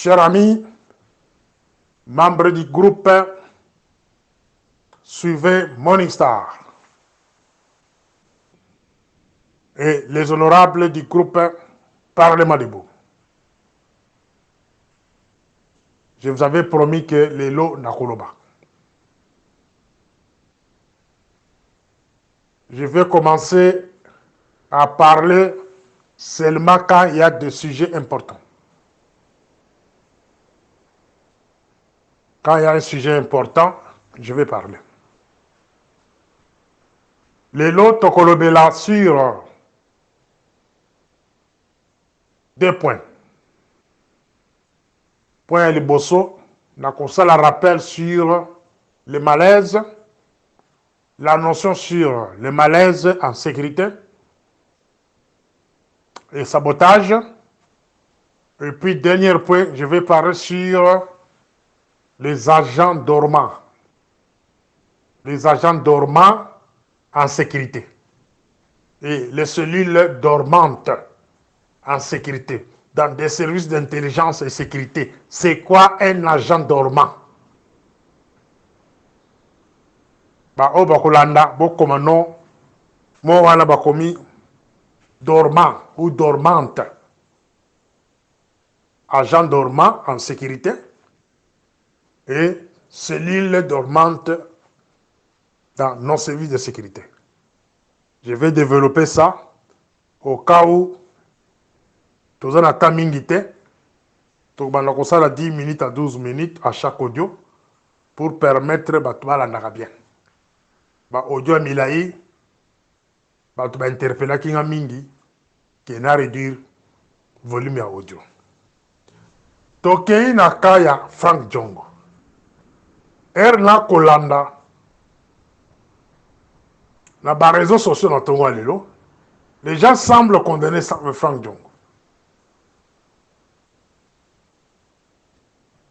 Chers amis, membres du groupe, suivez Morning Star. Et les honorables du groupe Parlement debout. Je vous avais promis que les lots n'akoloba. Je vais commencer à parler seulement quand il y a des sujets importants. Quand il y a un sujet important, je vais parler. Les lots tokolobela sur 2 points. Point liboso, na la rappel sur le malaise, la notion sur le malaise en sécurité et sabotage. Et puis, dernier point, je vais parler sur les agents dormants. Les agents dormants en sécurité. Et les cellules dormantes en sécurité. Dans des services d'intelligence et sécurité. C'est quoi un agent dormant? Ba o bakolanda bokomano mo wana bakomi dormant ou dormante. Agent dormant en sécurité et cellules dormantes dans nos services de sécurité. Je vais développer ça au cas où tu as un temps mingité, tu as 10 minutes à 12 minutes à chaque audio pour permettre à bien. Audio milai, tu vas interpeller qui a mingi, qui n'a réduire volume à audio. Tokei Nakaya Frank Djongo. Erna Kolanda. Na bas réseaux sociaux dans ton lelo, les gens semblent condamner Frank Djongo.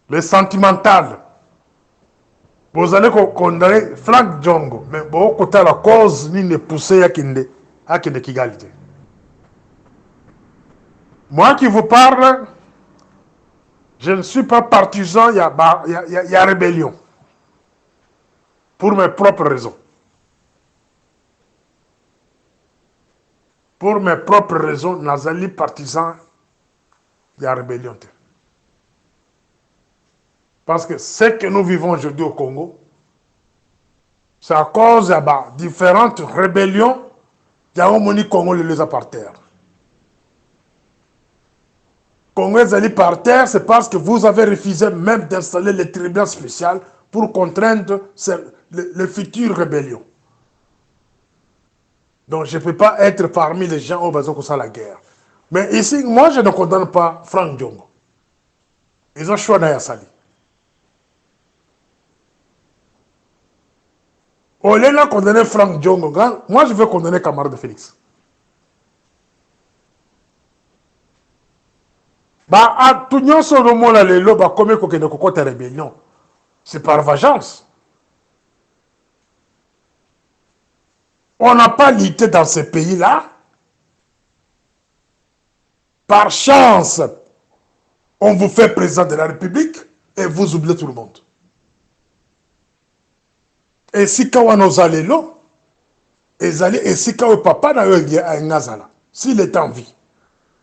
Les sentimentales. Vous allez condamner Frank Djongo, mais vous côté la cause ni ne pousser à Kinde Kigali. Moi qui vous parle, je ne suis pas partisan, il y a rébellion. Pour mes propres raisons. Pour mes propres raisons, Nazali partisan, il y a rébellion. Parce que ce que nous vivons aujourd'hui au Congo, c'est à cause de différentes rébellions, il y a un Congo les a par terre. Congo les par terre, c'est parce que vous avez refusé même d'installer les tribunaux spéciaux pour contraindre les futures rébellions. Donc je ne peux pas être parmi les gens au besoin de la guerre. Mais ici, moi je ne condamne pas Frank Djongo. Ils ont choisi Nayasali. Au lieu de condamner Frank Djongo, moi je veux condamner camarade Félix. Tout le monde sur le monde là, les lobes comme que de cocotte rébellion. C'est par vengeance. On n'a pas lutté dans ce pays-là. Par chance, on vous fait président de la République et vous oubliez tout le monde. Et si quand on a les lots, et si quand papa n'a eu un Nazala, s'il est en vie,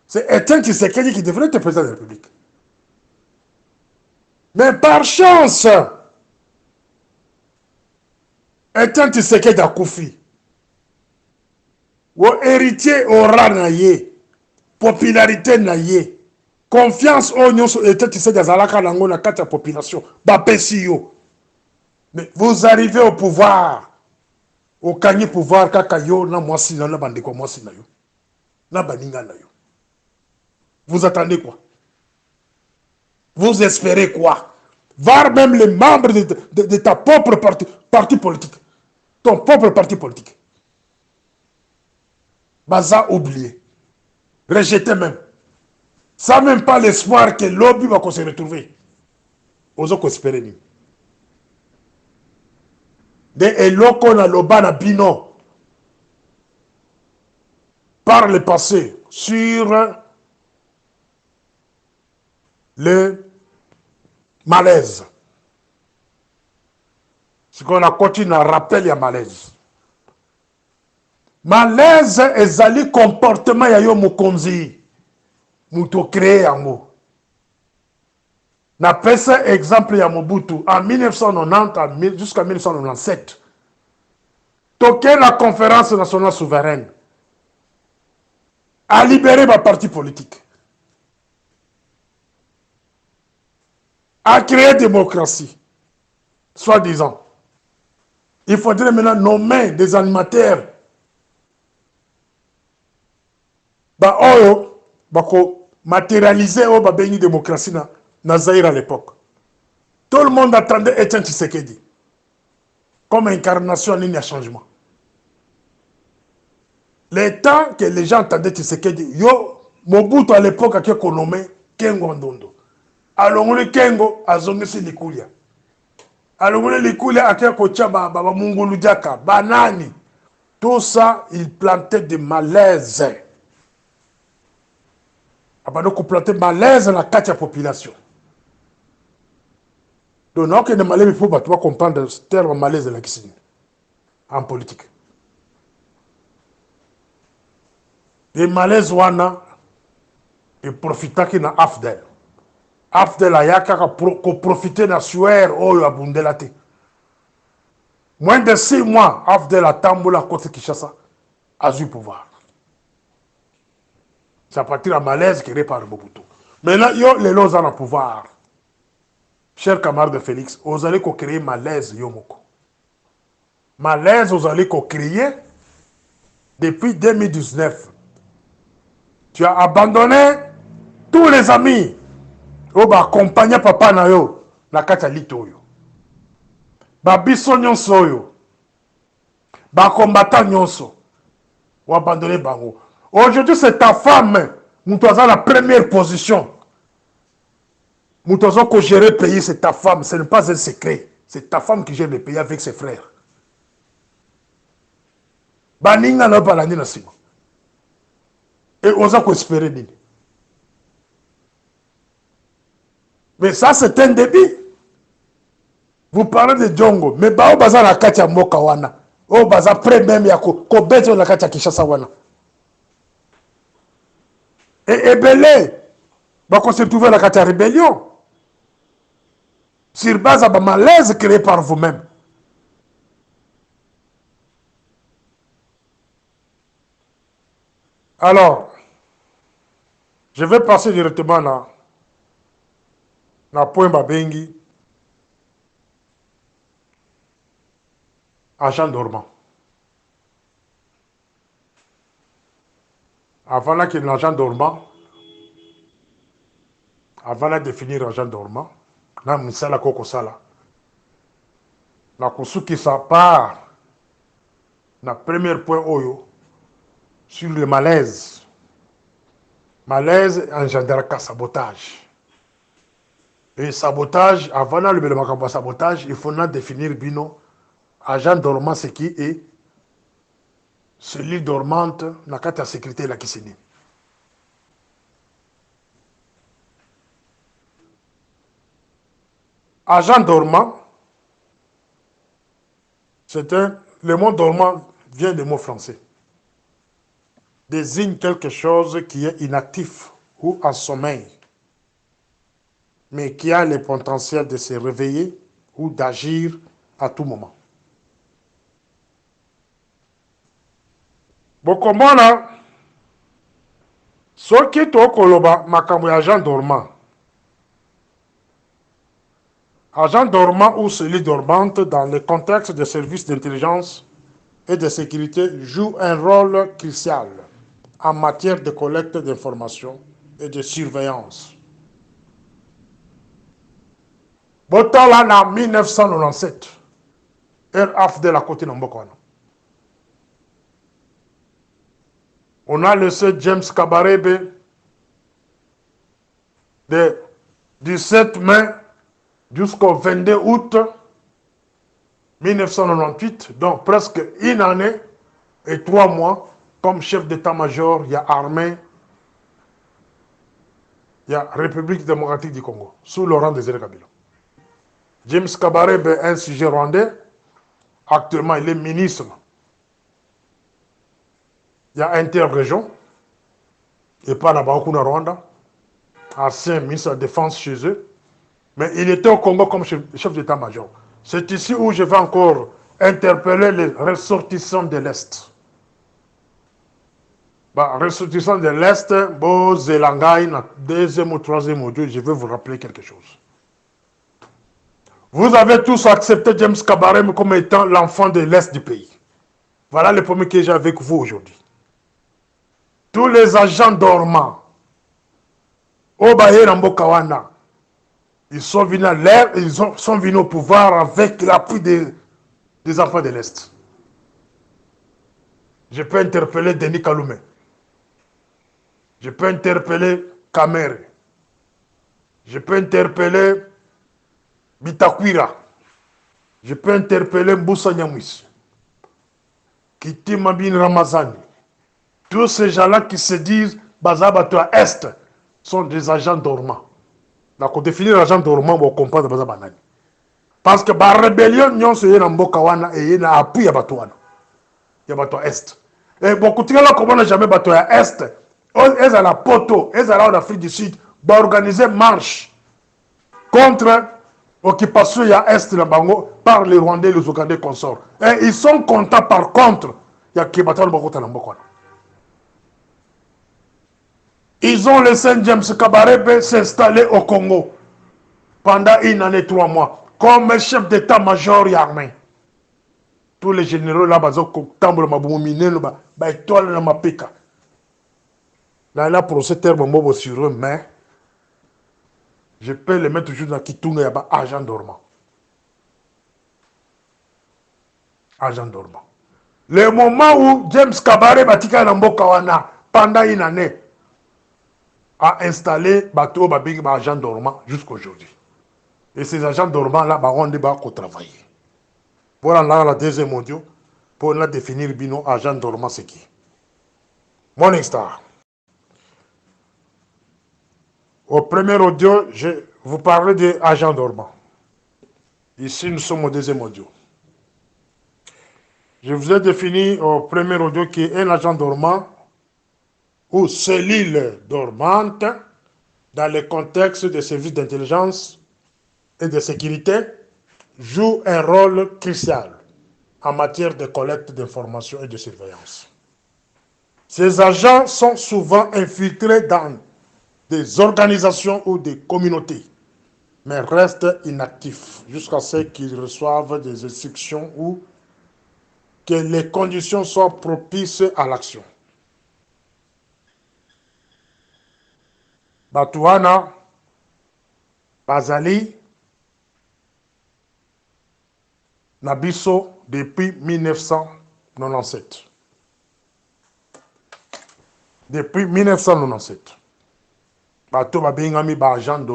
c'est Étienne Tshisekedi qui devrait être président de la République. Mais par chance, Étienne Tshisekedi a Koufi. Ou héritier aura naïe, popularité naïe, confiance au nyon sur Étienne Tshisekedi azalaka nango na kati ya population, bapesio. Mais vous arrivez au pouvoir, au kanye pouvoir kaka yo na mwasi na bandeko mwasi na yo, na baninga na yo. Vous attendez quoi? Vous espérez quoi? Voir même les membres de ta propre parti politique. Ton propre parti politique. Baza oublié. Rejeté même. Sans même pas l'espoir que l'objet va se retrouver. Ozo ko espérer ni. De eloko na loba na bino. Par le passé. Sur le malaise. Ce qu'on a continué à rappeler à malaise. Malaise ezali comportement ya yo mokonzi. Muto créé yango. Na pesa exemple ya Mobutu en 1990 jusqu'à 1997. Toqué la conférence nationale souveraine a libéré ma parti politique. A créé démocratie. Soi-disant. Il faudrait maintenant nommer des animateurs. Bah, oh, bako matérialiser oh, bah, béni démocratie na Zaïre à l'époque. Tout le monde attendait Etienne Tshisekedi comme incarnation en ligne à changement. Le temps que les gens attendaient Tshisekedi, yo, Mobutu à l'époque a été nommé Kengo Ndondo. Alors, on est Kengo, a zongé Likulia. Alors, on est Likulia a été kocha Baba Mungulu Diaka, Banani. Tout ça, il plantait des malaises. Donc, on plantait malaise dans la carte de la population. Donc, il faut comprendre ce terme malaise de la cuisine en politique. Les malaises, wana, ils profitent de Afdel. Afdel a yaka ko profiter na suer oyo abundela te. Moins de 6 mois, Afdel a tamboula côté Kinshasa a eu pouvoir. C'est à partir de malaise créé par Mobutu. Maintenant, yo les lois ont le pouvoir. Cher camarade de Félix, vous allez créer malaise yomoko. Malaise, vous allez créer depuis 2019. Tu as abandonné tous les amis. Oh, bah, accompagner papa na yo, na kata lito yo. Ba biso nyonso yo. Ba combattant nyonso. Ou abandonner bango. Aujourd'hui, c'est ta femme. Nous sommes la première position. Nous avons gérer le pays, c'est ta femme. Ce n'est pas un secret. C'est ta femme qui gère le pays avec ses frères. Baninga na balani na sima. Et on a espérer nini. Mais ça, c'est un début. Vous parlez de Djongo. Mais bao baza na kati ya mboka wana. Oh, baza près même ya ko beto na kati ya Kinshasa wana. Et Ebele, bako se trouver la kati ya rébellion. Sur base de malaise créé par vous-même. Alors, je vais passer directement là. Na point Babengi. Agent dormant. Avant qu'il y ait l'agent dormant, avant de définir l'agent dormant, na misala koko sala. Na kusuki sa part, na premier point oyo, sur le malaise. Malaise engendrera sabotage. Et sabotage, avant le sabotage, il faut définir bino. Agent dormant, c'est qui est celui dormante, na kata sécurité la kisini. Agent dormant, le mot dormant vient du mot français. Désigne quelque chose qui est inactif ou en sommeil, mais qui a le potentiel de se réveiller ou d'agir à tout moment. Bokomona, ce qui est koloba makambo agent dormant. Agent dormant ou celui dormante dans le contexte des services d'intelligence et de sécurité joue un rôle crucial en matière de collecte d'informations et de surveillance. Botala na 1997, RAF de la côté Nambokwana. On a laissé James Kabarebe du 17 mai jusqu'au 22 août 1998, donc presque une année et 3 mois, comme chef d'état-major, il y a armée, il y a République démocratique du Congo, sous Laurent Désiré Kabila. James Kabarebe est un sujet rwandais. Actuellement, il est ministre. Il y a interrégion. Et pas là-bas, au Rwanda. Ancien ministre de la Défense chez eux. Mais il était au Congo comme chef d'état-major. C'est ici où je vais encore interpeller les ressortissants de l'Est. Ressortissants de l'Est, Zelangai, deuxième ou troisième audio, je vais vous rappeler quelque chose. Vous avez tous accepté James Kabarebe comme étant l'enfant de l'Est du pays. Voilà le premier que j'ai avec vous aujourd'hui. Tous les agents dormants, au Baye Rambokawana, ils sont venus à l'air, ils sont venus au pouvoir avec l'appui des enfants de l'Est. Je peux interpeller Denis Kaloumé. Je peux interpeller Kamere. Je peux interpeller Bitakwira. Je peux interpeller Mboussa Nyamwisi. Kitima Bin Ramazani. Tous ces gens-là qui se disent Bazabatoa Est sont des agents dormants. Donc, pour définir l'agent dormant, on comprend de Bazabanani. Parce que la rébellion, nous sommes en Bokawana et il y a appui à Batouana. Il y a Batoa Est. Et beaucoup de gens qui n'ont jamais Batoa Est, ils sont à Poto, ils sont en Afrique du Sud, pour organiser marche contre l'occupation de l'Est de Bango par les Rwandais et les Ougandais consorts. Et ils sont contents par contre, il y a Kibatoa Bokota Nambokwana. Ils ont laissé James Kabarebe s'installer au Congo pendant une année, 3 mois, comme chef d'état-major armé. Tous les généraux là, là, pour ce terme, sur eux, mais je peux les mettre toujours dans Kitunga, il y a agent dormant. Agent dormant. Le moment où James Kabarebe Batika Nambokawana, pendant une année, a installé bateau babing agent dormant jusqu'à aujourd'hui. Et ces agents dormants là, on débat qu'on travaille. Pour la deuxième audio, pour la définir bino agent dormant c'est qui. Morning Star. Au premier audio, je vous parlais de agent dormant. Ici, nous sommes au deuxième audio. Je vous ai défini au premier audio qui est un agent dormant ou cellule dormante dans le contexte des services d'intelligence et de sécurité joue un rôle crucial en matière de collecte d'informations et de surveillance. Ces agents sont souvent infiltrés dans des organisations ou des communautés, mais restent inactifs jusqu'à ce qu'ils reçoivent des instructions ou que les conditions soient propices à l'action. Batouana, Bazali, Nabiso depuis 1997. Depuis 1997. Bateau Babingami Bajan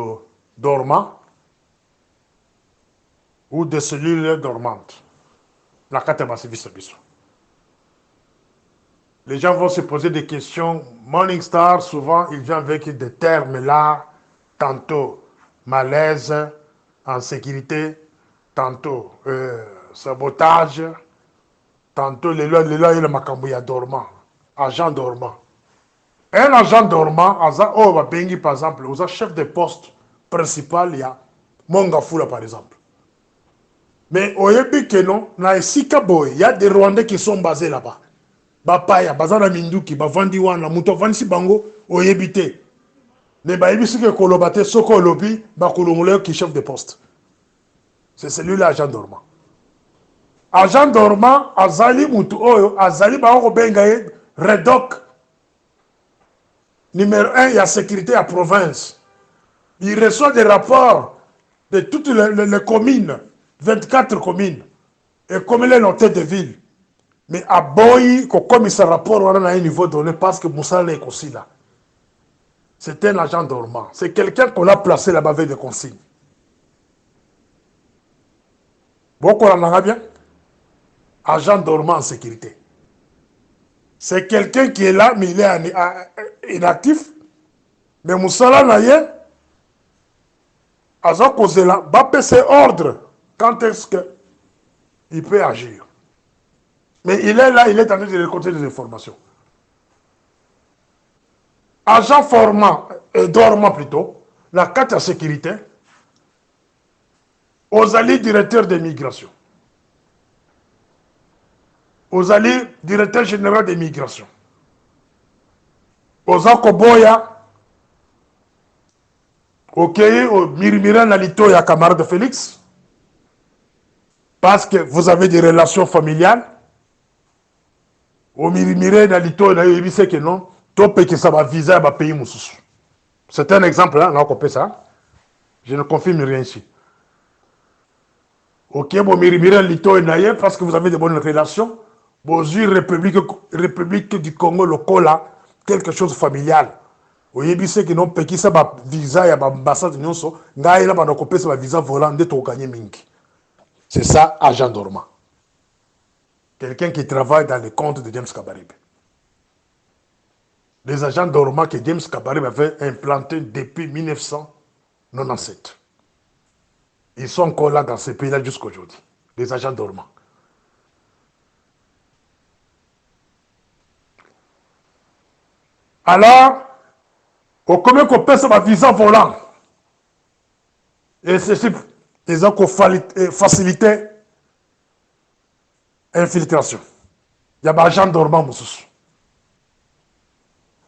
dormant ou de cellules dormantes. La carte service. Les gens vont se poser des questions. Morningstar, souvent, il vient avec des termes là, tantôt malaise en sécurité, tantôt sabotage, tantôt les lois, il y a Makambouya dormant, agent dormant. Un agent dormant, par exemple, vous avez chef de poste principal, il y a Mongafula par exemple. Mais au Yébikeno, il y a des Rwandais qui sont basés là-bas. Bapaya, Bazana Minduki, Bavandiwana, Mutovansi Bango, au Yébité. Mais Baïbisi que Kolobate, Soko Lobi, Bakulongole qui chef de poste. C'est celui-là, agent dormant. Agent dormant, Azali Mutu Oyo, Azali Baoko Bengaye, Redok. Numéro 1, il y a sécurité à province. Il reçoit des rapports de toutes les communes, 24 communes, et comme il est en tête de ville. Mais à Boyi, comme il se rapport à un niveau donné, parce que Moussa est aussi là. C'est un agent dormant. C'est quelqu'un qu'on a placé là-bas avec des consignes. Beaucoup en a bien. Agent dormant en sécurité. C'est quelqu'un qui est là, mais il est inactif. Mais Moussa Naye, aza kozela bapesa ordre quand est-ce qu'il peut agir. Mais il est là, il est en train de récolter des informations. Agent formant, et dormant plutôt, la carte de sécurité, aux alliés directeurs des migrations, aux alliés directeur général des migrations, aux Akoboya, au Mirimiran Nalito et à camarade Félix, parce que vous avez des relations familiales, au Mirimiran Nalito et Naïbise que non, topé que ça va viser à pays Moussous. C'est un exemple, hein, là, on peut ça. Je ne confirme rien ici. Ok, bon, Mirimiran Nalito et Naïe, parce que vous avez de bonnes relations, vos République du Congo, le Kola, quelque chose de familial. Oyebise que non peki ça ba visa ya ba ambassade nyonso ngai la ba kopesa ba visa volant de to gagner mingi. C'est ça agent dormant. Quelqu'un qui travaille dans les comptes de James Kabarebe. Les agents dormants que James Kabarebe avait implantés depuis 1997. Ils sont encore là dans ce pays-là jusqu'à aujourd'hui. Les agents dormants. Alors, au combien qu'on pèse ma visa volant et ceci, ils ont facilité infiltration. Il y a des agents dormants.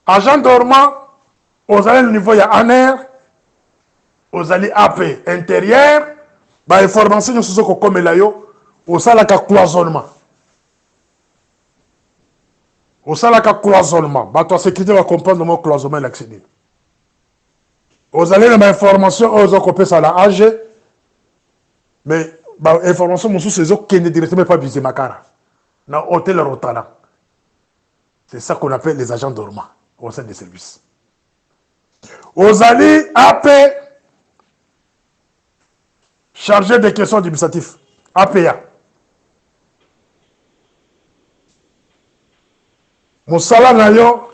Agents dormants, aux alliés niveau, il y a ANER, aux alliés AP intérieur, bah, information sur ce qu'on comme là, au salaka cloisonnement. Au salaka cloisonnement. Bah, toi, sécurité va comprendre le mot cloisonnement et l'accéder. Aux alliés de l'information, aux autres copies ça la AG, mais bah, information, mon sous, c'est eux qui ne directement pas visé Makara. Dans l'hôtel Rotala. C'est ça qu'on appelle les agents dormants au sein des services. Aux alliés AP, chargé des questions administratives, APA. Mon salaire nayo,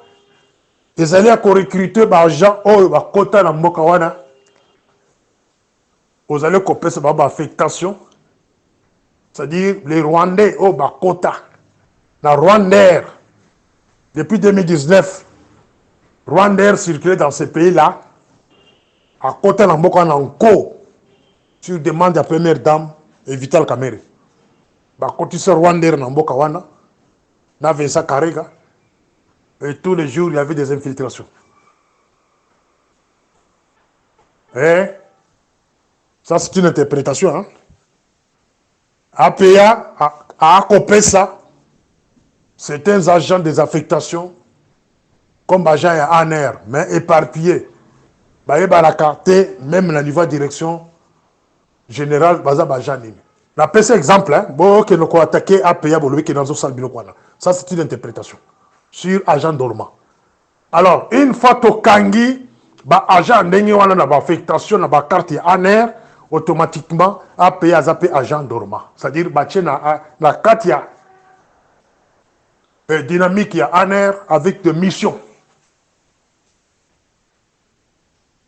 les alliés à recruter des agents ou des quotas dans Mokawana. Aux alliés qui pèsent des affectations, c'est-à-dire les Rwandais ou des quotas. Dans Rwandair, depuis 2019, Rwandair circulait dans ce pays-là, à côté de Mokawana en co, sur demande de la première dame et Vital Kamerhe. Quand sur Rwandair dans Mokawana, dans Vincent Karega, et tous les jours, il y avait des infiltrations. Et ça, c'est une interprétation. Hein? APA a accopé ça. Certains agents des affectations, comme agents et ANR, mais éparpillés. Bah, la carte, même au niveau de direction générale, on appelle ça exemple. Hein? Bon, que nous avons attaqué APA, ça, c'est une interprétation sur agent dormant. Alors, une fois que Kangi, agent n'a affectation, n'a carte ANR, automatiquement, APA a zappé agent dormant. C'est-à-dire, la carte dynamique, il y a ANR avec des missions.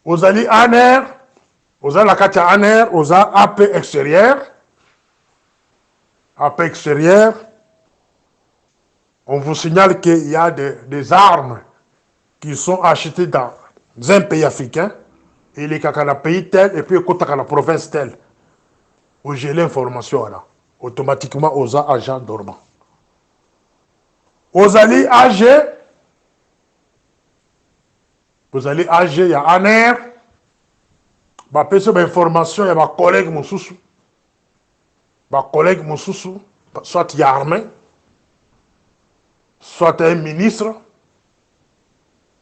Aux alliés ANR, aux la carte ANR, aux AP extérieur. AP extérieur, on vous signale qu'il y a des armes qui sont achetées dans un pays africain, et les dans pays tel, et puis dans la province telle, où j'ai l'information là, automatiquement aux agents dormants. Aux alliés AG, il y a ANR, bah, peut information, il y a ma collègue Moussoussou, soit il y a armée, soit un ministre,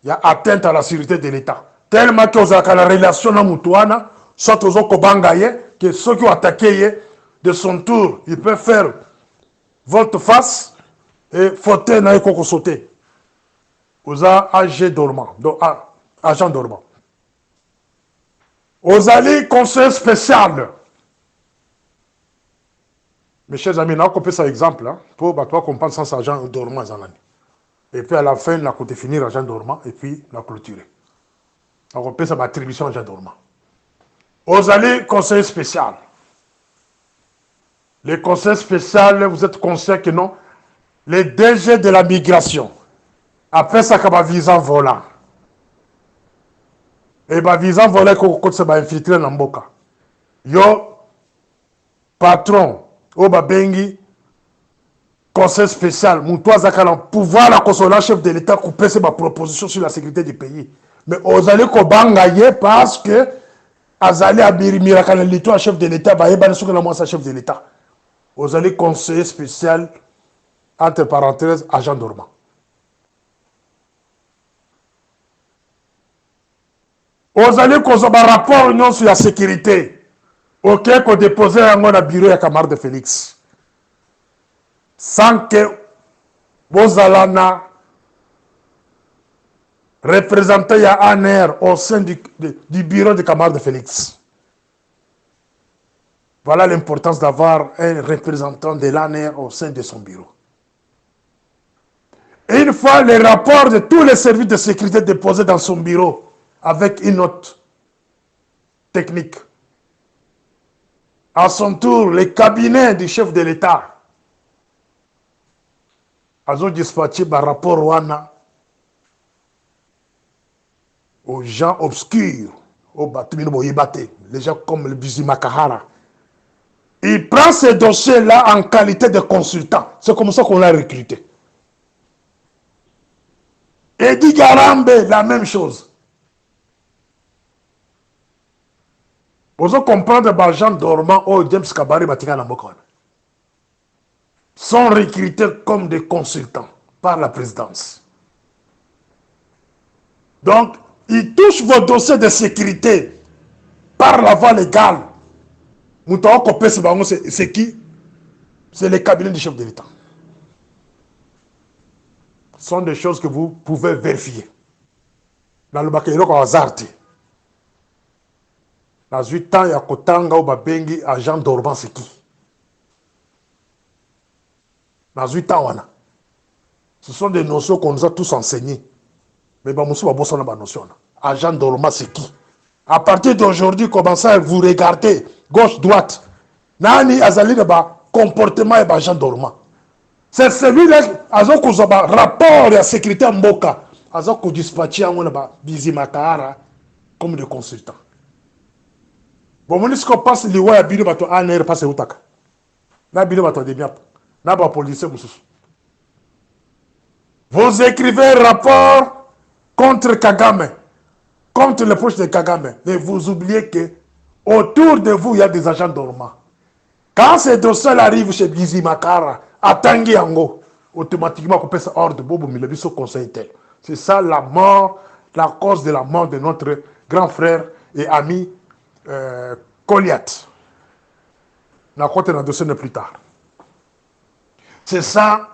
il y a atteinte à la sécurité de l'État. Tellement que vous avez la relation dans Moutouana, soit aux Okobangaye, que ceux qui ont attaqué de son tour, ils peuvent faire volte-face et fauteuil n'a pas sauter. Aux AG dormant, donc agent dormant. Aux alliés conseil spécial. Mes chers amis, on peut ça exemple hein, pour toi comprendre sans agent dormant. Et puis à la fin, la côté finir agent dormant et puis la clôturer. On peut ça attribution agent dormant. Aux alliés conseil spécial. Les conseils spéciaux, vous êtes conscient que non. Les DG de la migration. Après ça, comme visa volant. Et bah visa volant, quand ça va infiltrer dans Mboka. Yo, patron, au bengi conseil spécial, Moutouaza Kalan, pouvoir la consoler chef de l'État couper ses propositions sur la sécurité du pays. Mais aux allez Kobangaye parce que Azali Abirimiraka, l'État chef de l'État, bah, yébane sur la moitié chef de l'État. Aux allez conseiller spécial, entre parenthèses, agent dormant. Aux allez qu'on a un rapport non sur la sécurité. Ok, qu'on déposait un bureau à Camarade de Félix. Sans que Bozalana représenté ANR au sein du bureau de Camarade de Félix. Voilà l'importance d'avoir un représentant de l'ANR au sein de son bureau. Et une fois les rapports de tous les services de sécurité déposés dans son bureau avec une note technique, à son tour, les cabinets du chef de l'État ont dispatché par rapport aux gens obscurs, les gens comme le Bizi Makahara. Il prend ces dossiers-là en qualité de consultant. C'est comme ça qu'on l'a recruté. Eddie Garambe, la même chose. Vous allez comprendre que les gens dormants, James Kabari, sont recrutés comme des consultants par la présidence. Donc, ils touchent vos dossiers de sécurité par la voie légale. C'est qui? C'est les cabinets du chef de l'État. Ce sont des choses que vous pouvez vérifier. Dans le Bakayro, on a zarté. Dans 8 ans, il y a Kotanga ou Babengi, agent dormant, c'est qui? Dans 8 ans, on a. Ce sont des notions qu'on nous a tous enseignées. Mais bah, monsieur, bah, ça notion. Agent dormant, c'est qui? À partir d'aujourd'hui, commencez à vous regarder, gauche, droite. Nani Azali de comportement et agent dormant. C'est celui-là, Azoko Zoba, rapport de la sécurité en Mboka. Azoko dispatché en Bizi Makahara comme des consultants. Bon, on dit ce qu'on passe, les ouais, Bino Bato, ANR passe au Taka. Na Bino Bato de Miap. Na ba policier Moussous. Vous écrivez un rapport contre Kagame, contre le proche de Kagame, mais vous oubliez que autour de vous, il y a des agents dormants. Quand ces dossiers arrivent chez Bizi Makahara, à Tanguy Ango, automatiquement, on peut se ordre, Bobo Milebiso conseil tel. C'est ça la mort, la cause de la mort de notre grand frère et ami Goliath. On a compté dans le dossier plus tard. C'est ça,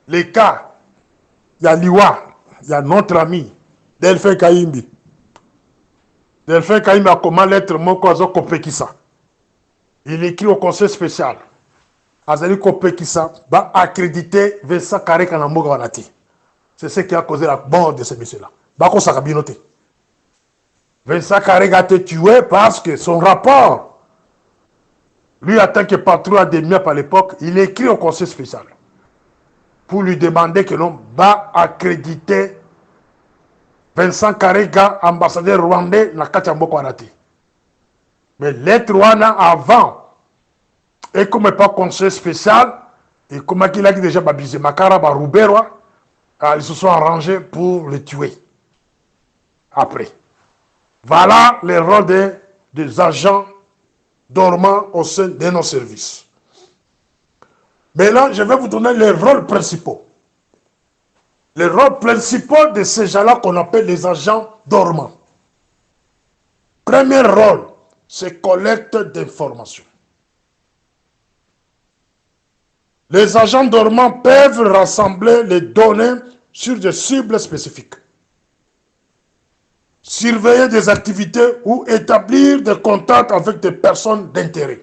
les cas. Il y a Liwa, il y a notre ami, Delphin Kaimbi. Delphin Kaimbi a comment lettre Moko Azo Kopekisa. Il écrit au conseil spécial. Azali Kopekisa va accréditer Vincent Karek en Amoga Wanati. C'est ce qui a causé la mort de ce monsieur-là. Bako Sakabinote. Vincent Karek a été tué parce que son rapport, lui en tant que patron de MIAP à l'époque, il écrit au conseil spécial pour lui demander que l'on va accréditer Vincent Karega, ambassadeur rwandais, na Kachambo Kwanati. Mais l'être Rwanda avant, et comme pas conseil spécial, et comme il a dit déjà Babizé Makara, Barouberwa, ils se sont arrangés pour le tuer. Après. Voilà les rôles des agents dormants au sein de nos services. Maintenant, je vais vous donner les rôles principaux. Les rôles principaux de ces gens-là qu'on appelle les agents dormants. Premier rôle, c'est collecte d'informations. Les agents dormants peuvent rassembler les données sur des cibles spécifiques. Surveiller des activités ou établir des contacts avec des personnes d'intérêt.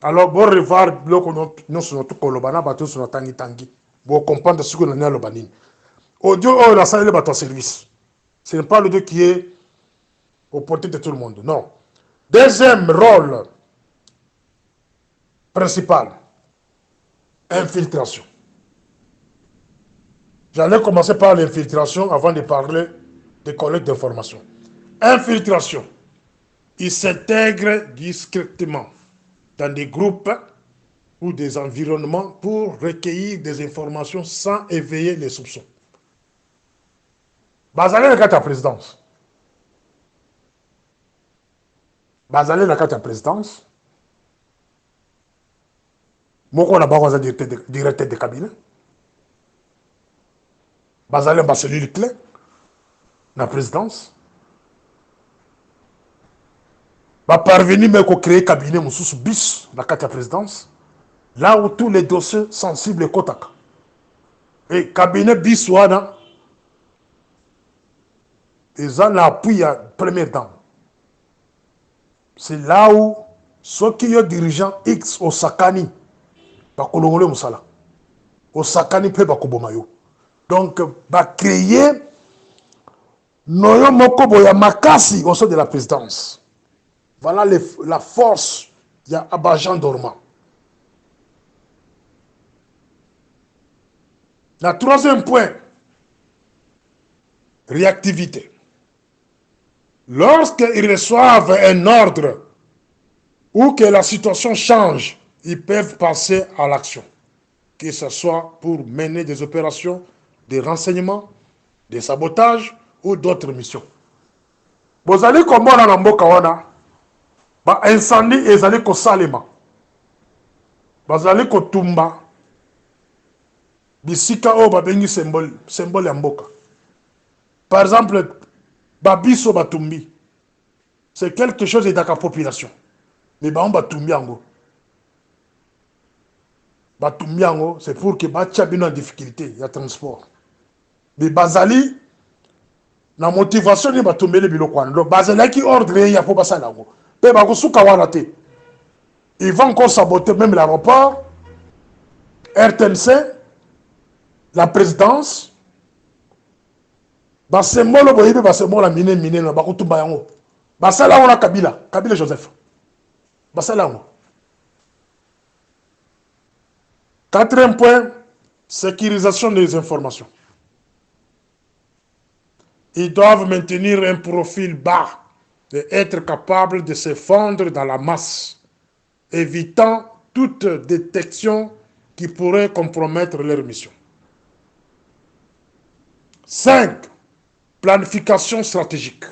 Alors, bon revoir, nous sommes tous kolobana, bateau sur tangi tangi. Bon comprendre ce que nous avons l'obanine. Audio, la salle de bateau service. Ce n'est pas l'audio qui est au portée de tout le monde. Non. Deuxième rôle principal, infiltration. J'allais commencer par l'infiltration avant de parler des collectes d'informations. Infiltration. Il s'intègre discrètement dans des groupes ou des environnements pour recueillir des informations sans éveiller les soupçons. Bazalé na kati ya présidence. Bazalé na kati ya présidence. Moko na bango aza directeur de cabinet. Bazalé ba cellule clé na présidence. Ba parvenu mais ko créer cabinet mususu bis na kati ya présidence. Là où tous les dossiers sensibles kotaka. Et cabinet bis wana ils ont l'appui à première dame. C'est là où ceux qui ont dirigeant X au Sakani, bakolongole musala. Au Sakani pe bakobomayo. Donc, va créer noyo mokobo ya makasi au sein de la présidence. Voilà la force de Abajan Dorma. Le troisième point, réactivité. Lorsqu'ils reçoivent un ordre ou que la situation change, ils peuvent passer à l'action. Que ce soit pour mener des opérations, des renseignements, des sabotages ou d'autres missions. Vous allez comme on a mboka wana, ba incendie ezali ko salema. Vous allez ko tumba. Bisika o ba bengi symbole ya mboka. Par exemple, Babiso Batumbi, c'est quelque chose de la population. Mais on Batumbi ango. Batumbi ango, c'est pour que Batchabino en difficulté, il y a transport. Mais Bazali, la motivation de Batumbi le bilokwan. Donc Bazali qui ordre, il y a pas passer là-haut. Mais Bagosu Kawanate, ils vont encore saboter même l'aéroport, RTNC, la présidence. Basemolo boyibe basemolo mine na bakutumba yango. Basala on a Kabila Joseph. Basala on. Quatrième point, sécurisation des informations. Ils doivent maintenir un profil bas et être capables de se fondre dans la masse, évitant toute détection qui pourrait compromettre leur mission. 5. Planification stratégique.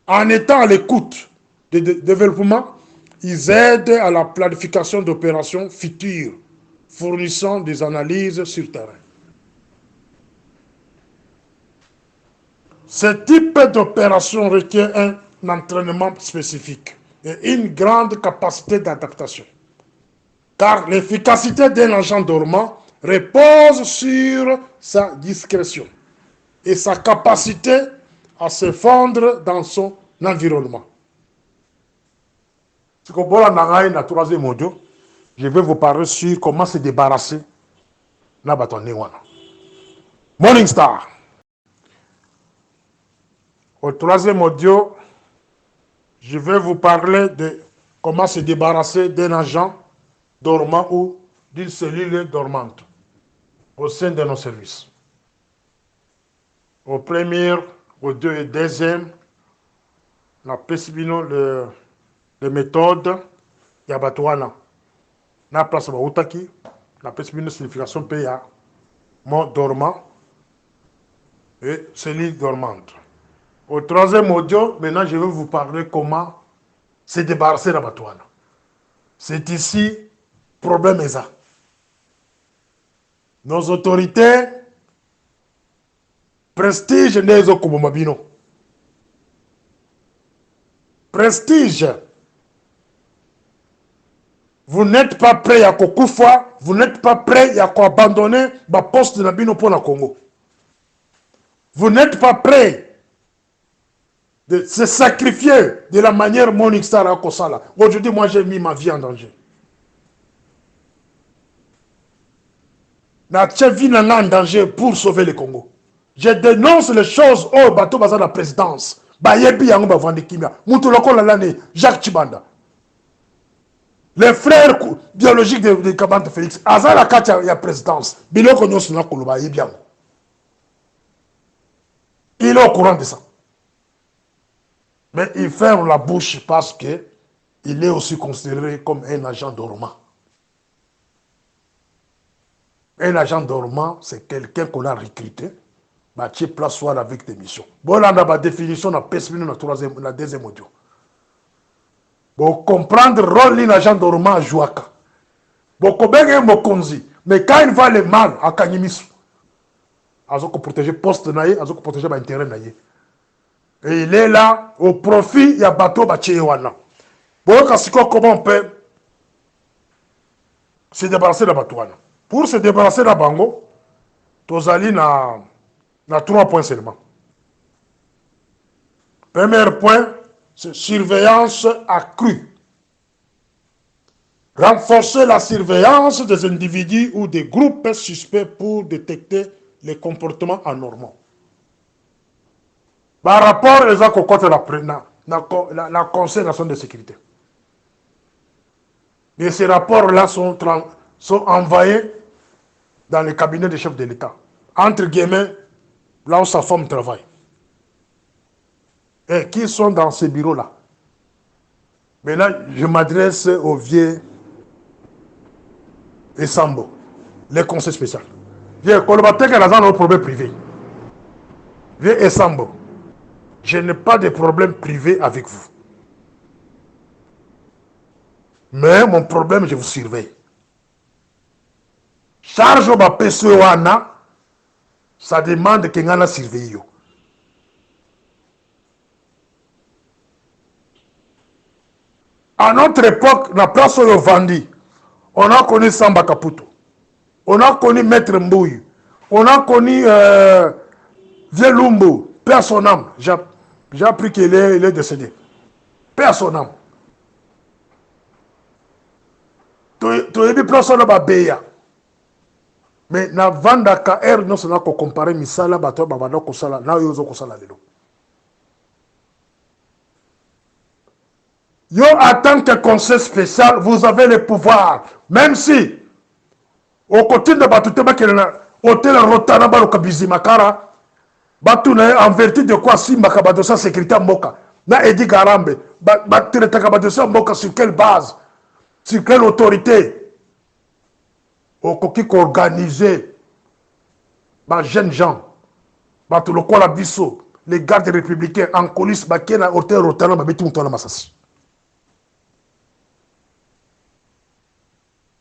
En étant à l'écoute du développement, ils aident à la planification d'opérations futures, fournissant des analyses sur terrain. Ce type d'opération requiert un entraînement spécifique et une grande capacité d'adaptation. Car l'efficacité d'un agent dormant repose sur sa discrétion et sa capacité à se fondre dans son environnement. Je vais vous parler sur comment se débarrasser de Morning Star. Au troisième audio, je vais vous parler de comment se débarrasser d'un agent dormant ou d'une cellule dormante au sein de nos services. Au premier, au deux et deuxième, on a précisé les méthodes Yabatouana. On a place à Outaki, on a précisé une signification PA, mot dormant et cellule dormante. Au troisième audio, maintenant je vais vous parler comment se débarrasser de Yabatouana. C'est ici, problème est ça. Nos autorités prestige nezo kubomabino. Prestige. Vous n'êtes pas prêt à Kokufa, vous n'êtes pas prêt à abandonner le poste de Nabino pour le Congo. Vous n'êtes pas prêt de se sacrifier de la manière Morning Star à Kosala. Aujourd'hui, moi j'ai mis ma vie en danger. J'ai mis ma vie en danger pour sauver le Congo. Je dénonce les choses au bateau basé de la présidence. bayebi yango bavandi kimia mutu lokola lani Jacques Chibanda les frères biologiques de Kabante Félix aza la kati ya présidence biloko nyonso na koloba ayebi yango il est au courant de ça mais il ferme la bouche parce que il est aussi considéré comme un agent dormant. Un agent dormant, c'est quelqu'un qu'on a recruté, bah, tu place soir avec des missions. Bon, là, on a la définition, on a perçu la deuxième audio. Bon, comprendre le rôle d'un agent dormant à Jouaka. Bon, combien est Mokonzi, mais quand il va le mal à Kanyimisu, il faut protéger le poste, il faut protéger l'intérêt. Et il est là au profit, il y a bateau, Bachewana. Bon, comment on peut se débarrasser de la Batouana? Pour se débarrasser de la Bango, Tozali na 3 points seulement. Premier point, c'est surveillance accrue. Renforcer la surveillance des individus ou des groupes suspects pour détecter les comportements anormaux. Par rapport à la Conseil national de sécurité. Et ces rapports-là sont envoyés dans le cabinet des chefs de l'État. Entre guillemets, là où sa femme travaille. Et qui sont dans ces bureaux-là. Maintenant, je m'adresse aux vieux Essambo, les conseils spéciaux. Vieux Kolobatek est dans nos problèmes privés. Vieux Essambo, je n'ai pas de problème privé avec vous. Mais mon problème, je vous surveille. Charge au PSOANA, ça demande qu'il y ait un surveillé. À notre époque, la place où on vendit, on a connu Samba Caputo, on a connu Maître Mbouy, on a connu Vieux Lumbu, père son âme. J'ai appris qu'il est décédé. Père son âme. Tu as vu personne là béya. Mais na vanda ka er non sona ko comparer misala bato babana ko sala na yo zo ko sala lelo. Yo en tant que conseil spécial, vous avez le pouvoir, même si au côté de bato te bakela hôtel rotana ba lokabizi makara batu na en vertu de quoi si makabato sa sécurité mboka na Edi Garambe ba traiter kabato sa mboka sur quelle base? Sur quelle autorité? Au qui organisé les jeunes gens, les gardes républicains en coulisses,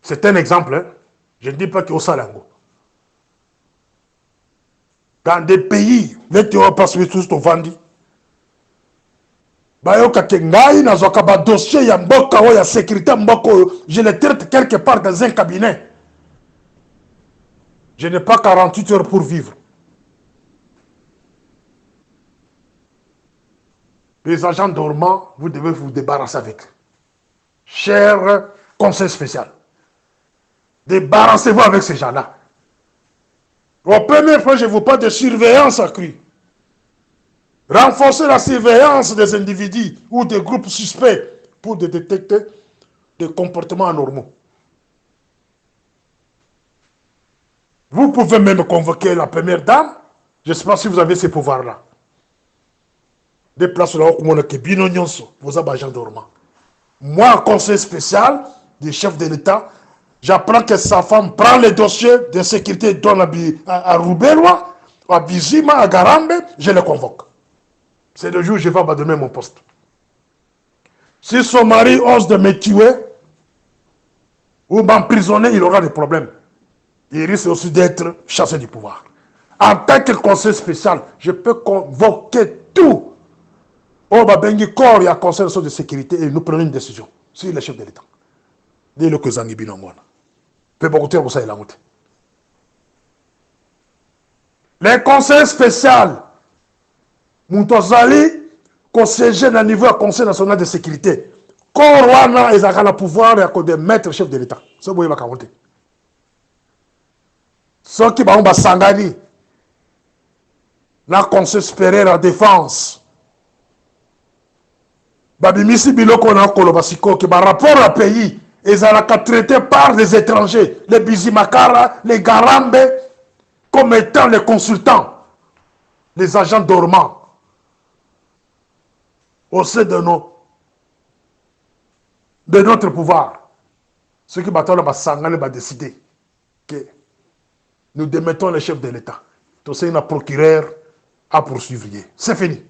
c'est un exemple, hein? Je ne dis pas qu'il y a ça. Dans des pays, les qui ont passé tous au Vandi, dossier, il y a sécurité, je les traite quelque part dans un cabinet. Je n'ai pas 48 heures pour vivre. Les agents dormants, vous devez vous débarrasser avec. Cher conseil spécial, débarrassez-vous avec ces gens-là. Au premier point, je vous parle de surveillance accrue. Renforcer la surveillance des individus ou des groupes suspects pour détecter des comportements anormaux. Vous pouvez même convoquer la première dame. Je ne sais pas si vous avez ces pouvoirs-là. Des places là où on a vos agents dormants. Moi, conseil spécial du chef de l'État, j'apprends que sa femme prend les dossiers de sécurité à Roubelois, à Bizima, à Garambe, je les convoque. C'est le jour où je vais abandonner mon poste. Si son mari ose de me tuer ou m'emprisonner, il aura des problèmes. Il risque aussi d'être chassé du pouvoir. En tant que conseil spécial, je peux convoquer tout. Oh, Babengi Kor, il y a un conseil de sécurité et nous prenons une décision sur le chef de l'État. Dis-le que Zangibi non moi. Peu beaucoup de ça il a monté. Les conseils spéciaux, Moutozali, conseiller à niveau du Conseil national de sécurité. Korwana, ils ont le pouvoir de mettre le chef de l'État. C'est ce que vous avez monté. Ceux qui ont Sangani, la conseil supérieur en défense, babimisi biloko na koloba siko ke ba rapport à pays ezalaka traité par les étrangers, les Bizimakara, les Garambe, comme étant les consultants, les agents dormants au sein de notre pouvoir. Ceux qui battent la sangane va décider que nous démettons le chef de l'État. Donc c'est un procureur à poursuivre. C'est fini.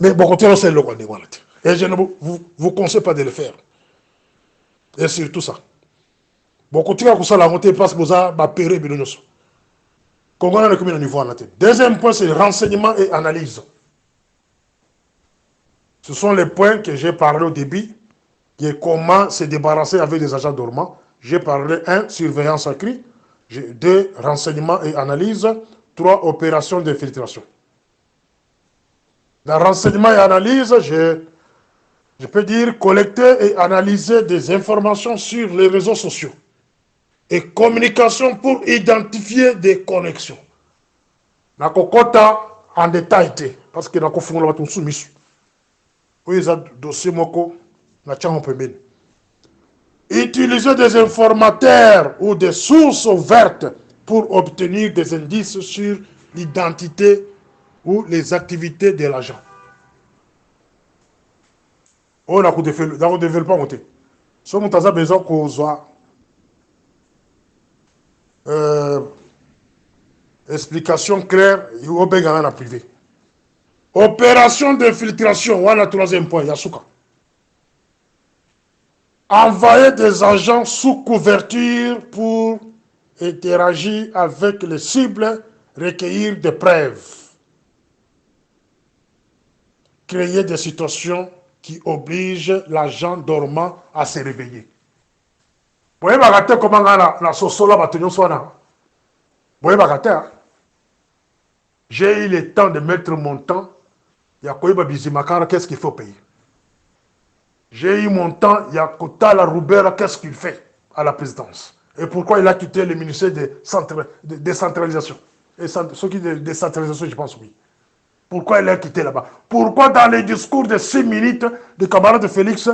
Mais bon, c'est le roi. Et je ne vous conseille pas de le faire. Et surtout ça. Bon, continuez à ça la montée parce que vous avez péré Bilonyoso. Congo a le niveau en tête. Deuxième point, c'est renseignement et analyse. Ce sont les points que j'ai parlé au début, qui est comment se débarrasser avec des agents dormants. J'ai parlé 1, surveillance accrue, 2, renseignement et analyse, 3, opération d'infiltration. Dans renseignement et analyse, je peux dire collecter et analyser des informations sur les réseaux sociaux et communication pour identifier des connexions. Na kokota en détail, parce que na kofungola bato soumisu. Oui, ça dossier moko na tchango pembeni. Utiliser des informateurs ou des sources ouvertes pour obtenir des indices sur l'identité ou les activités de l'agent. On a développé un côté. Si on a besoin qu'on soit explication claire, il faut bien gagner la privée. Opération d'infiltration, voilà le troisième point, Yasuka. Envoyer des agents sous couverture pour interagir avec les cibles, recueillir des preuves. Créer des situations qui obligent l'agent dormant à se réveiller. Vous voyez, comment la sosola va tenir son âme. Vous voyez, j'ai eu le temps de mettre mon temps. Il y a quoi, Bizimakara, qu'est-ce qu'il faut payer? J'ai eu mon temps, il y a Kotala Roubera, qu'est-ce qu'il fait à la présidence? Et pourquoi il a quitté le ministère de décentralisation? Et ce qui est de décentralisation, je pense oui. Pourquoi il a quitté là-bas? Pourquoi dans les discours de 6 minutes de camarade Félix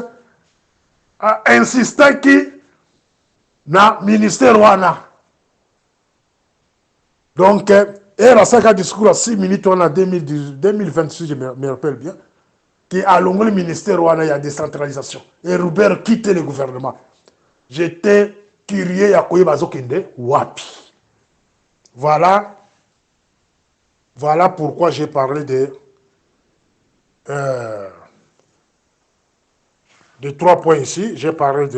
a insisté qu'il na ministère wana? Donc, et la 5 discours à 6 minutes, on a 2026, je me rappelle bien, qui a longué le ministère wana, il y a décentralisation. Et Robert quitte le gouvernement. J'étais curieux à Koye Bazokende, wapi. Voilà pourquoi j'ai parlé de 3 points ici. J'ai parlé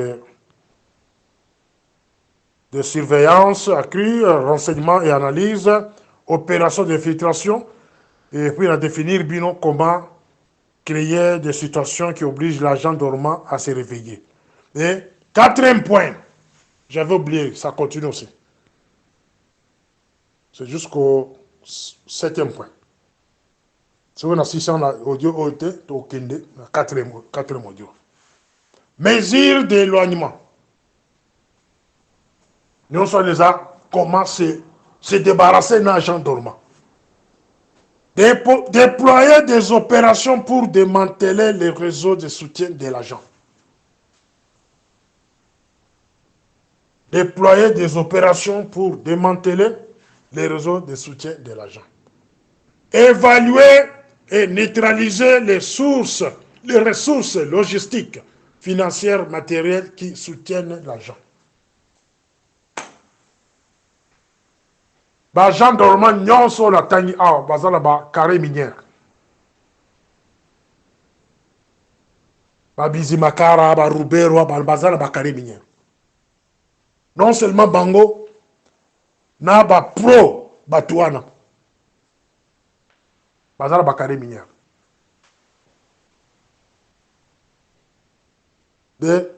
de surveillance accrue, renseignement et analyse, opération d'infiltration, et puis à définir bien comment créer des situations qui obligent l'agent dormant à se réveiller. Et 4e point, j'avais oublié, ça continue aussi. C'est jusqu'au 7e point. Si on a 600 audio, au 4e audio. Mesures d'éloignement. Nous sommes déjà comment se débarrasser d'un agent dormant. Déployer des opérations pour démanteler les réseaux de soutien de l'agent. Déployer des opérations pour démanteler les réseaux de soutien de l'agent. Évaluer et neutraliser les ressources logistiques, financières, matérielles qui soutiennent l'agent. L'agent dormant nyonso la tangi awa bazala ba carré minière. Ba Bizimakara, ba Roubero, bazala ba carré minière. Non seulement bango, na ba pro batuana. Bazala ba carré minière. Des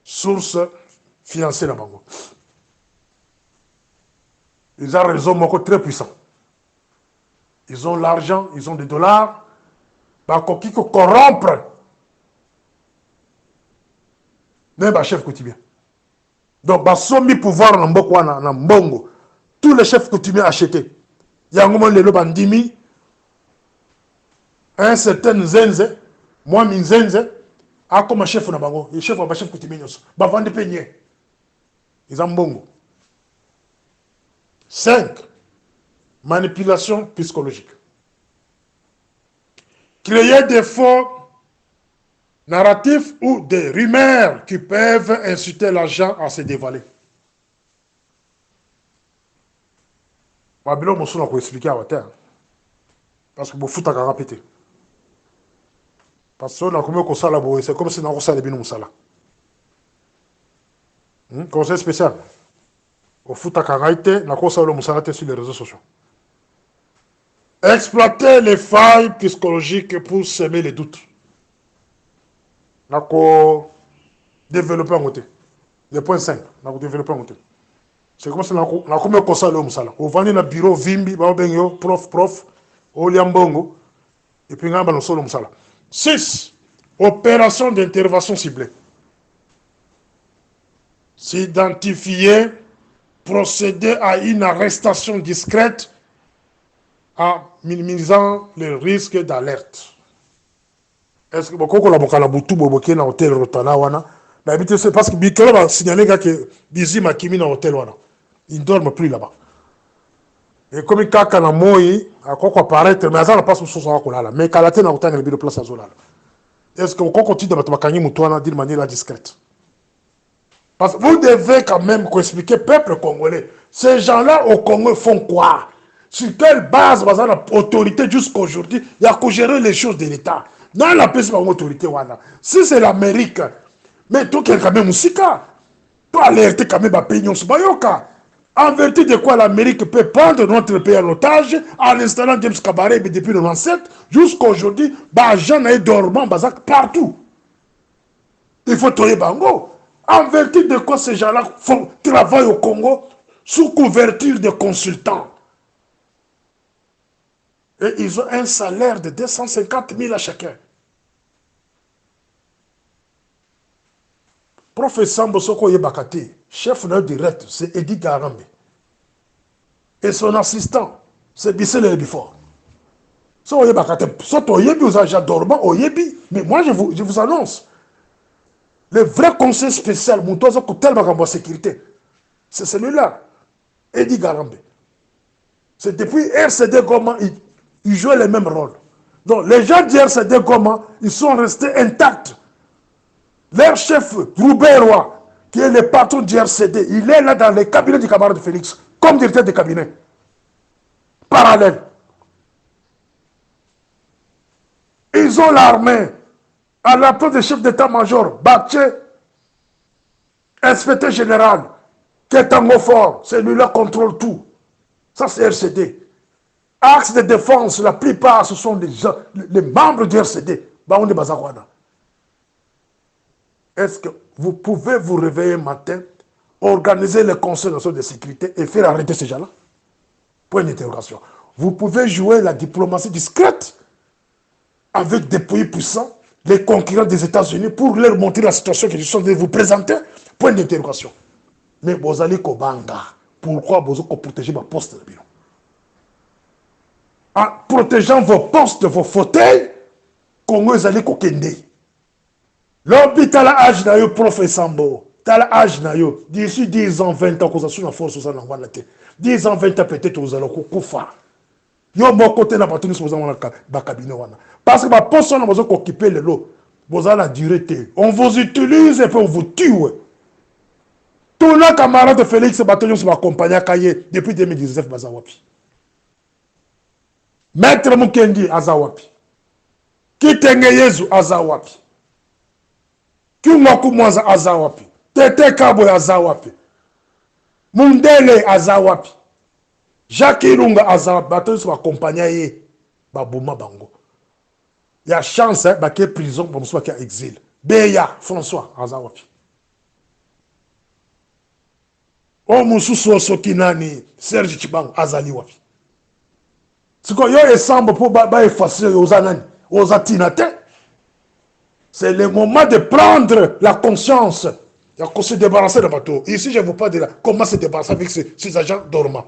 sources financières à bango. Ils ont un réseau très puissant. Ils ont l'argent, ils ont des dollars. Bah, qui corrompre. Même le chef coutumier. Donc, bah, somme pouvoir dans Mbongo. Tous les chefs coutumiers achetés. Il y a un moment, les bandimi. un certain Zenze, moi Minzenze, a comme chef na bango, le chef va chef Koutiminyoso, va vendre peigné. Ils ont bongo. 5. Manipulation psychologique. Créer des faux narratifs ou des rumeurs qui peuvent inciter l'agent à se dévoiler. Babylon Moussoula pour expliquer à terre. Parce que vous foutez à répéter. Parce que c'est comme si on a les binous Moussala. Conseil spécial. Au foot à Karaïté, on a le Moussala sur les réseaux sociaux. Exploiter les failles psychologiques pour semer les doutes. On a développer un côté. Le point 5. On a développer un côté. C'est comme si on a comme le Moussala. On va dans le bureau, Vimbi, prof, Oliambongo, et puis on a le solo Moussala. 6. Opération d'intervention ciblée. S'identifier, procéder à une arrestation discrète en minimisant le risque d'alerte. Est-ce que beaucoup de la boutou boboké na hôtel Rotana wana? D'habitude c'est parce que Bikelo va signaler que Bizi Makimi na hôtel wana. Il ne dorment plus là-bas. Et comme il kaka na moi, à quoi apparaître, mais ça n'a pas sous son là. Mais Kalate na hôtel de place à Zola. Est-ce que vous continuez de mettre Moutouana d'une manière discrète? Parce que vous devez quand même expliquer au peuple congolais. Ces gens-là au Congo font quoi? Sur quelle base, l'autorité jusqu'à aujourd'hui, il y a qu'à gérer les choses de l'État. Dans la paix, c'est pas une autorité. Si c'est l'Amérique, mais toi qui es quand même Moussika, toi alerter quand même à Pignon Subayoka. En vertu de quoi l'Amérique peut prendre notre pays en otage en installant James Kabaré depuis 1997 jusqu'à aujourd'hui, Jean est dormant partout. Il faut trouver Bango. En vertu de quoi ces gens-là travaillent au Congo sous couverture de consultants. Et ils ont un salaire de 250 000 à chacun. Professeur Mbosoko Yebakati, chef direct, c'est Eddie Garambe. Et son assistant, c'est Bissel Ebifort. So Yebakati, soit Oyebi aux agents dormants, Oyebi. Mais moi, je vous annonce, le vrai conseil spécial, Moutozo Koutel Bagambo Sécurité, c'est celui-là, Eddie Garambe. C'est depuis RCD Goma, ils jouaient le même rôle. Donc les gens du RCD Goma, ils sont restés intacts. Leur chef, Roubert Roy, qui est le patron du RCD, il est là dans les cabinets du camarade Félix, comme directeur de cabinet. Parallèle. Ils ont l'armée. À la place du chef d'état-major, Baché, inspecteur général, qui est en fort, celui-là contrôle tout. Ça, c'est RCD. Axe de défense, la plupart, ce sont les membres du RCD. Baoundé Bazakwana. Est-ce que vous pouvez vous réveiller un matin, organiser le Conseil national de sécurité et faire arrêter ces gens-là? Point d'interrogation. Vous pouvez jouer la diplomatie discrète avec des pays puissants, les concurrents des États-Unis, pour leur montrer la situation qu'ils sont de vous présenter? Point d'interrogation. Mais vous allez Kobanga. Pourquoi vous allez protéger ma poste de bureau? En protégeant vos postes, vos fauteuils, Congo, vous allez Kokende. L'hôpital à âge na yo, professeur Sambo. T'as l'âge na yo. D'ici 10 ans, 20 ans, vous avez la force, vous allez la tête. 10 ans, 20 ans, peut-être vous allez koufa. Yo, mon côté, n'a pas tenu sur le cabinet. Parce que ma poste, on a besoin d'occuper le lot. Vous allez la durée. On vous utilise et puis on vous tue. Tous les camarades de Félix Bataillon sont accompagnés à Kaye depuis 2019, Bazawapi. Maître Mukendi, Azawapi. Kitenge Yezu, Azawapi. Kimwaku Mwanza, Azawapi. Tete Kabo, Azawapi. Mundele, Azawapi. Jacques Irunga, Azawapi. Bataillon sont accompagnés à Babouma Bango. Il y a chance, hein, qu'il y ait prison pour nous qu'il y a exil. Beya, François, Azawapi. O Moussou Sokinani, Serge Chibang, Azali Wapi. C'est quoi, yo ensemble pour effacer aux anani, aux atinate. C'est le moment de prendre la conscience. Il y a qu'on se débarrasser de bateau. Ici, je ne vous parle de comment se débarrasser avec ces agents dormants.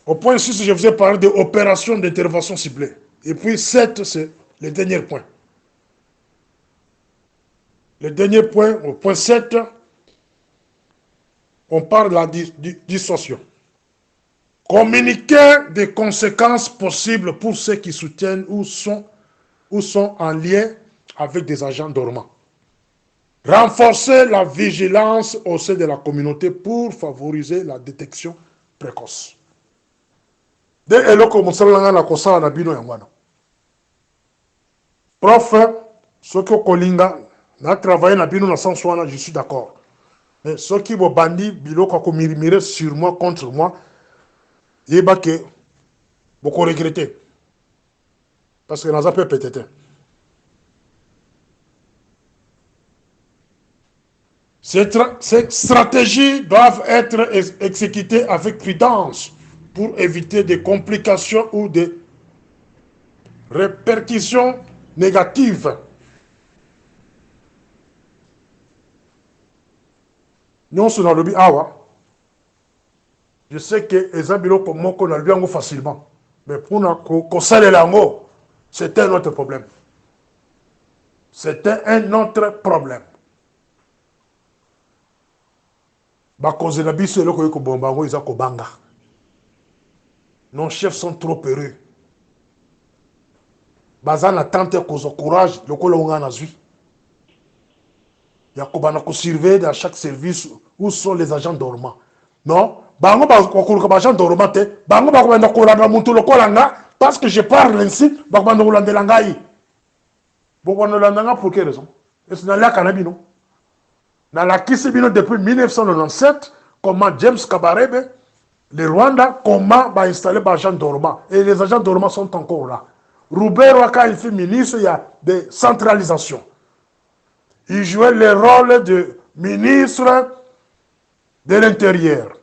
Au point 6, je vous ai parlé d'opérations d'intervention ciblée. Et puis 7, c'est le dernier point. Le dernier point, au point 7, on parle de la dissuasion. Communiquer des conséquences possibles pour ceux qui soutiennent ou sont en lien avec des agents dormants. Renforcer la vigilance au sein de la communauté pour favoriser la détection précoce. Dès eloko mosalanga na kosala na bino yango wana. Prof, soki okolinga na travailler na bino na sens wana, je suis d'accord. Mais soki bo bandi biloko akomirimire sur moi contre moi, yeba ke boko regretter. Parce que naza pe peut-être. Ces stratégies doivent être exécutées avec prudence pour éviter des complications ou des répercussions négatives. Nous sommes dans le awa. Je sais que les habitants comme moi qu'on a lu facilement, mais pour qu'on sache l'ango, c'était un autre problème. C'était un autre problème. Bakoze na biso eloko yeko bomba ngo iza kobanga. Nos chefs sont trop peureux. Bazana tente kozo courage lokolo nga na zui. Yakobana ko surveiller dans chaque service où sont les agents dormants. Non, bango ba ko agents dormants te, bango ba ko na ko landa muntu lokola nga parce que je parle ainsi, ba ko na ko landa ngai. Bo ko na landa nga pour quelle raison? Est-ce na la kanabino? Dans la Kisibino depuis 1997, comment James Kabarebe, le Rwanda, comment va installer les agents dormants. Et les agents dormants sont encore là. Roubert, quand il fut ministre, il y a des centralisations. Il jouait le rôle de ministre de l'Intérieur.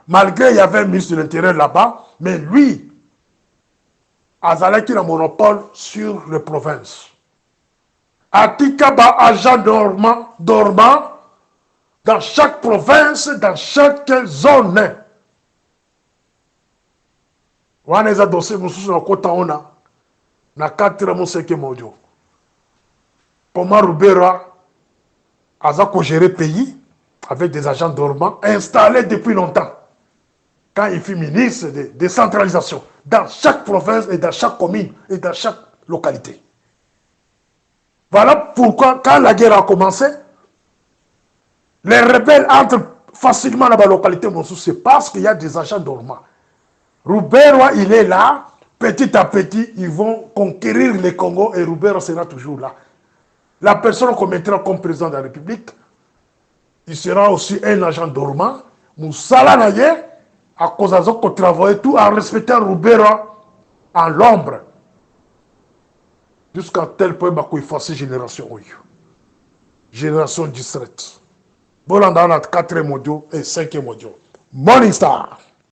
Malgré qu'il y avait un ministre de l'Intérieur là-bas, mais lui, Azalaki a un monopole sur les provinces. Atikaba agent dormant dans chaque province, dans chaque zone. On a dossier na kota ona na 4 mo 5 modio. Comment Rubera a géré pays avec des agents dormants installés depuis longtemps. Quand il fut ministre de décentralisation dans chaque province et dans chaque commune et dans chaque localité. Voilà pourquoi, quand la guerre a commencé, les rebelles entrent facilement dans la localité Monsou. C'est parce qu'il y a des agents dormants. Rouberwa, il est là. Petit à petit, ils vont conquérir le Congo et Rouberwa sera toujours là. La personne qu'on mettra comme président de la République, il sera aussi un agent dormant. Moussala Naye, à cause de qu'on travaille tout en respectant Rouberwa en l'ombre. Jusqu'à tel point qu'il faut ces générations. Génération distraite. Bolanda, on a 4e audio et 5e audio. Morning Star.